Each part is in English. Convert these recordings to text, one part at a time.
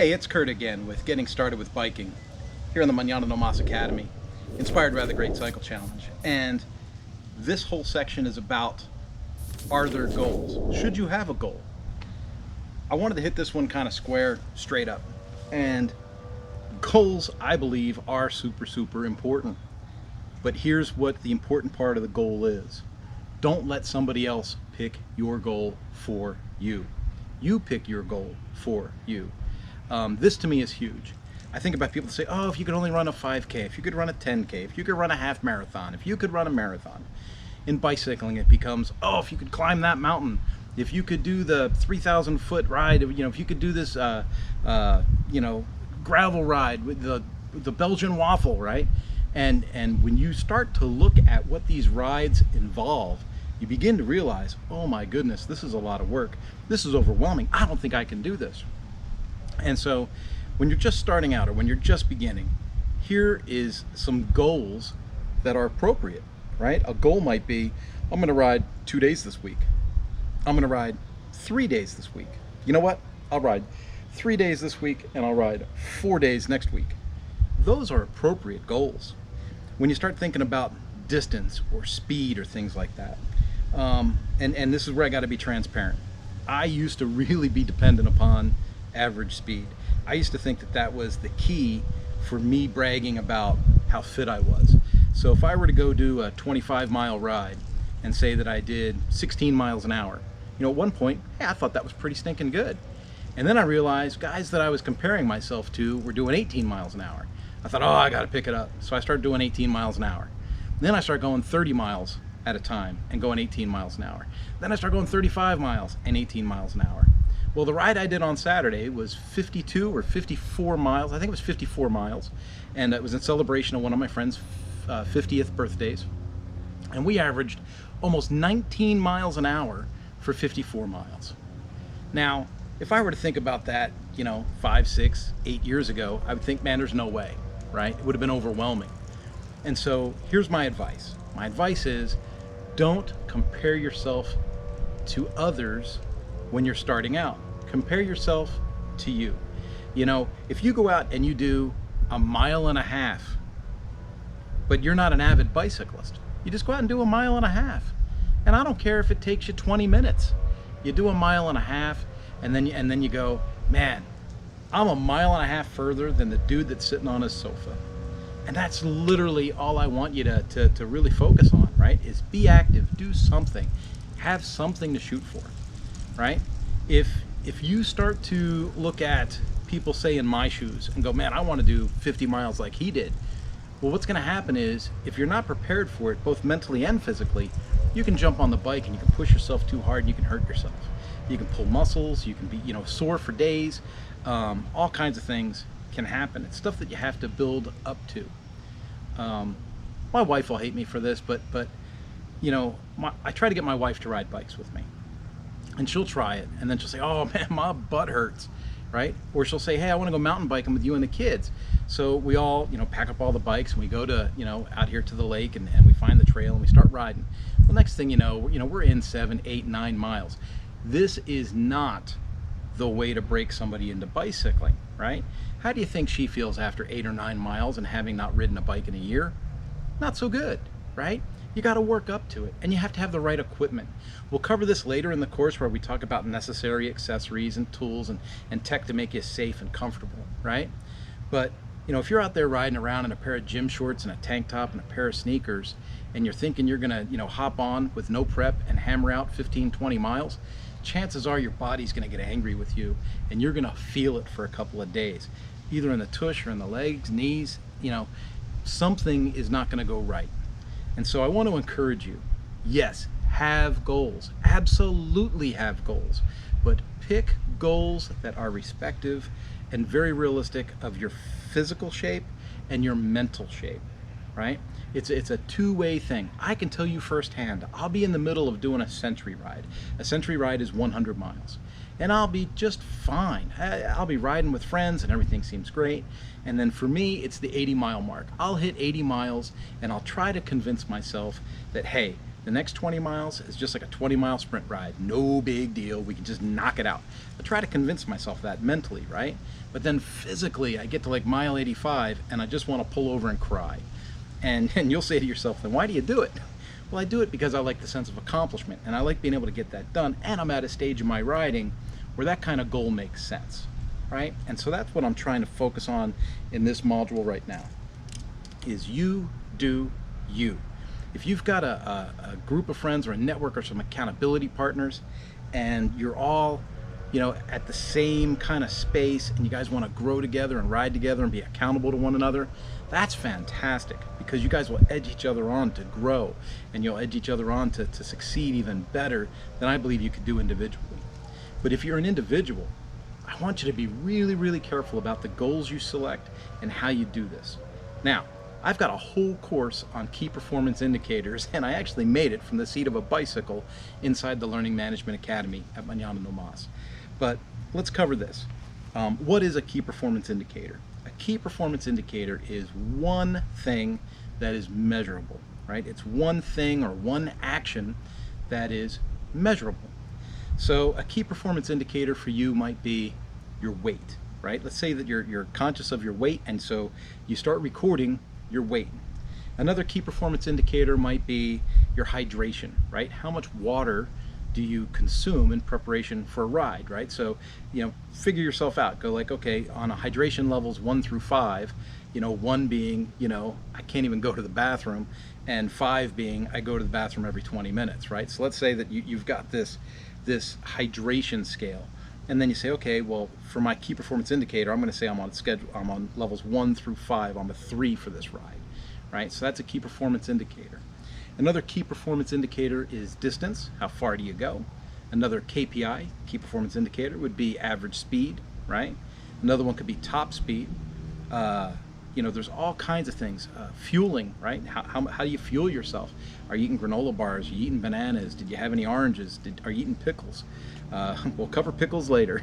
Hey, it's Kurt again with Getting Started with Biking here on the Mañana No Mas Academy, inspired by the Great Cycle Challenge. And this whole section is about, are there goals? Should you have a goal? I wanted to hit this one kind of square, straight up. And goals, I believe, are super important. But here's what the important part of the goal is. Don't let somebody else pick your goal for you. You pick your goal for you. This to me is huge. I think about people that say, oh, if you could only run a 5K, if you could run a 10K, if you could run a half marathon, if you could run a marathon. In bicycling, it becomes, oh, if you could climb that mountain, if you could do the 3,000 foot ride, if you could do this, gravel ride with the Belgian waffle, right? And when you start to look at what these rides involve, you begin to realize, oh my goodness, this is a lot of work. This is overwhelming. I don't think I can do this. And so when you're just starting out or when you're just beginning, here is some goals that are appropriate, right? A goal might be, I'm gonna ride 2 days this week. I'm gonna ride 3 days this week. You know what? I'll ride 3 days this week and I'll ride 4 days next week. Those are appropriate goals. When you start thinking about distance or speed or things like that, and this is where I gotta be transparent. I used to really be dependent upon average speed. I used to think that that was the key for me bragging about how fit I was. So if I were to go do a 25-mile ride and say that I did 16 miles an hour, at one point, hey, I thought that was pretty stinking good. And then I realized guys that I was comparing myself to were doing 18 miles an hour. I thought, oh, I gotta pick it up. So I started doing 18 miles an hour. Then I started going 30 miles at a time and going 18 miles an hour. Then I started going 35 miles and 18 miles an hour. Well, the ride I did on Saturday was 52 or 54 miles. I think it was 54 miles. And it was in celebration of one of my friend's 50th birthdays. And we averaged almost 19 miles an hour for 54 miles. Now, if I were to think about that, 5, 6, 8 years ago, I would think, man, there's no way, right? It would have been overwhelming. And so here's my advice. My advice is, don't compare yourself to others when you're starting out. Compare yourself to you. If you go out and you do a mile and a half, but you're not an avid bicyclist, you just go out and do a mile and a half. And I don't care if it takes you 20 minutes. You do a mile and a half, and then you go, man, I'm a mile and a half further than the dude that's sitting on his sofa. And that's literally all I want you to really focus on, right? Is be active, do something, have something to shoot for, right? If you start to look at people, say, in my shoes and go, man, I want to do 50 miles like he did. Well, what's going to happen is, if you're not prepared for it, both mentally and physically, you can jump on the bike and you can push yourself too hard and you can hurt yourself. You can pull muscles, you can be, sore for days. All kinds of things can happen. It's stuff that you have to build up to. My wife will hate me for this, but I try to get my wife to ride bikes with me. And she'll try it, and then she'll say, oh man, my butt hurts, right? Or she'll say, hey, I want to go mountain biking with you and the kids. So we all, pack up all the bikes and we go to, out here to the lake, and we find the trail and we start riding. Well, next thing you know, we're in 7, 8, 9 miles. This is not the way to break somebody into bicycling, right? How do you think she feels after 8 or 9 miles and having not ridden a bike in a year? Not so good, right? You got to work up to it, and you have to have the right equipment. We'll cover this later in the course, where we talk about necessary accessories and tools and tech to make you safe and comfortable, right? But if you're out there riding around in a pair of gym shorts and a tank top and a pair of sneakers, and you're thinking you're gonna hop on with no prep and hammer out 15, 20 miles, chances are your body's gonna get angry with you, and you're gonna feel it for a couple of days, either in the tush or in the legs, knees. Something is not gonna go right. And so I want to encourage you, yes, have goals, absolutely have goals, but pick goals that are respective and very realistic of your physical shape and your mental shape, right? It's a two-way thing. I can tell you firsthand, I'll be in the middle of doing a century ride. A century ride is 100 miles. And I'll be just fine. I'll be riding with friends and everything seems great. And then for me, it's the 80-mile mark. I'll hit 80 miles and I'll try to convince myself that, hey, The next 20 miles is just like a 20-mile sprint ride. No big deal. We can just knock it out. I try to convince myself that mentally, right? But then physically, I get to like mile 85 and I just want to pull over and cry. And you'll say to yourself, then why do you do it? Well, I do it because I like the sense of accomplishment and I like being able to get that done. And I'm at a stage in my riding where that kind of goal makes sense, right? And so that's what I'm trying to focus on in this module right now, is you do you. If you've got a group of friends or a network or some accountability partners and you're all, at the same kind of space and you guys want to grow together and ride together and be accountable to one another, that's fantastic, because you guys will edge each other on to grow and you'll edge each other on to succeed even better than I believe you could do individually. But if you're an individual, I want you to be really, really careful about the goals you select and how you do this. Now, I've got a whole course on key performance indicators, and I actually made it from the seat of a bicycle inside the Learning Management Academy at Mañana No Mas. But let's cover this. What is a key performance indicator? A key performance indicator is one thing that is measurable, right? It's one thing or one action that is measurable. So a key performance indicator for you might be your weight, right? Let's say that you're conscious of your weight, and so you start recording your weight. Another key performance indicator might be your hydration, right? How much water do you consume in preparation for a ride, right? So, figure yourself out. Go like, okay, on a hydration levels 1 through 5, 1 being, I can't even go to the bathroom, and 5 being I go to the bathroom every 20 minutes, right? So let's say that you've got this hydration scale. And then you say, okay, well, for my key performance indicator, I'm going to say I'm on levels 1 through 5. I'm a 3 for this ride, right? So that's a key performance indicator. Another key performance indicator is distance. How far do you go? Another KPI, key performance indicator, would be average speed, right? Another one could be top speed. There's all kinds of things. Fueling, right? How do you fuel yourself? Are you eating granola bars? Are you eating bananas? Did you have any oranges? Are you eating pickles? We'll cover pickles later.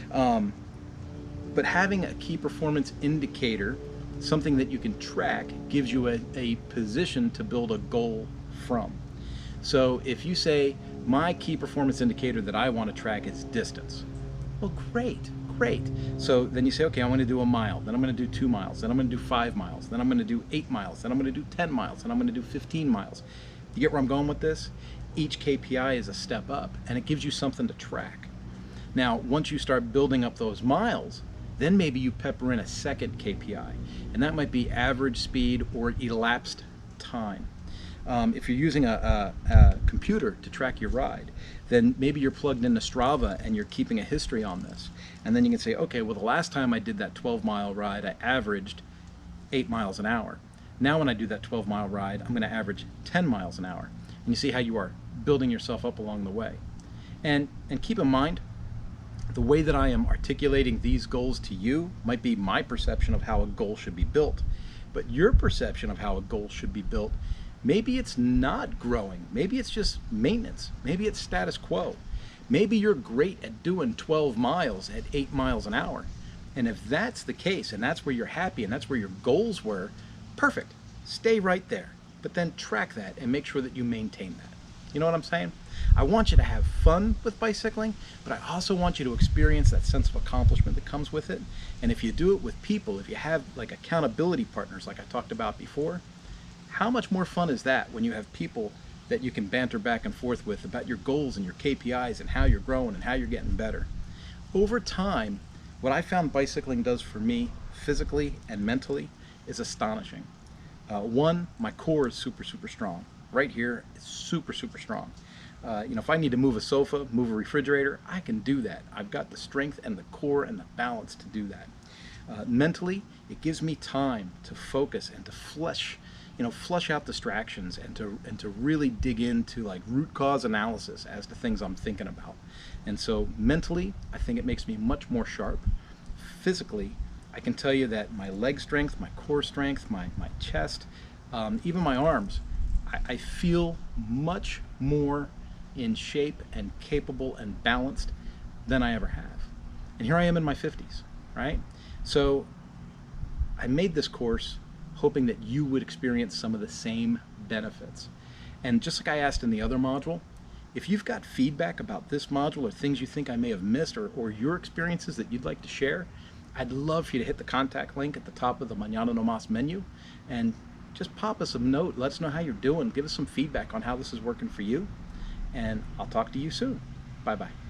But having a key performance indicator, something that you can track, gives you a position to build a goal from. So if you say, my key performance indicator that I want to track is distance. Well, great. So then you say, okay, I'm going to do a mile, then I'm going to do 2 miles, then I'm going to do 5 miles, then I'm going to do 8 miles, then I'm going to do 10 miles, then I'm going to do 15 miles. You get where I'm going with this? Each KPI is a step up, and it gives you something to track. Now, once you start building up those miles, then maybe you pepper in a second KPI, and that might be average speed or elapsed time. If you're using a computer to track your ride, then maybe you're plugged into Strava and you're keeping a history on this. And then you can say, okay, well, the last time I did that 12-mile ride, I averaged 8 miles an hour. Now when I do that 12-mile ride, I'm going to average 10 miles an hour. And you see how you are building yourself up along the way. And keep in mind, the way that I am articulating these goals to you might be my perception of how a goal should be built. But your perception of how a goal should be built, maybe it's not growing. Maybe it's just maintenance. Maybe it's status quo. Maybe you're great at doing 12 miles at 8 miles an hour. And if that's the case, and that's where you're happy, and that's where your goals were, perfect. Stay right there. But then track that and make sure that you maintain that. You know what I'm saying? I want you to have fun with bicycling, but I also want you to experience that sense of accomplishment that comes with it. And if you do it with people, if you have like accountability partners like I talked about before, how much more fun is that when you have people that you can banter back and forth with about your goals and your KPIs and how you're growing and how you're getting better? Over time, what I found bicycling does for me physically and mentally is astonishing. One, my core is super strong. Right here, it's super strong. If I need to move a sofa, move a refrigerator, I can do that. I've got the strength and the core and the balance to do that. Mentally, it gives me time to focus and to flush out distractions and to really dig into like root cause analysis as to things I'm thinking about. And so mentally, I think it makes me much more sharp. Physically, I can tell you that my leg strength, my core strength, my chest, even my arms, I feel much more in shape and capable and balanced than I ever have. And here I am in my 50s, right? So I made this course hoping that you would experience some of the same benefits. And just like I asked in the other module, if you've got feedback about this module or things you think I may have missed, or your experiences that you'd like to share, I'd love for you to hit the contact link at the top of the Mañana No Mas menu and just pop us a note. Let us know how you're doing. Give us some feedback on how this is working for you. And I'll talk to you soon. Bye-bye.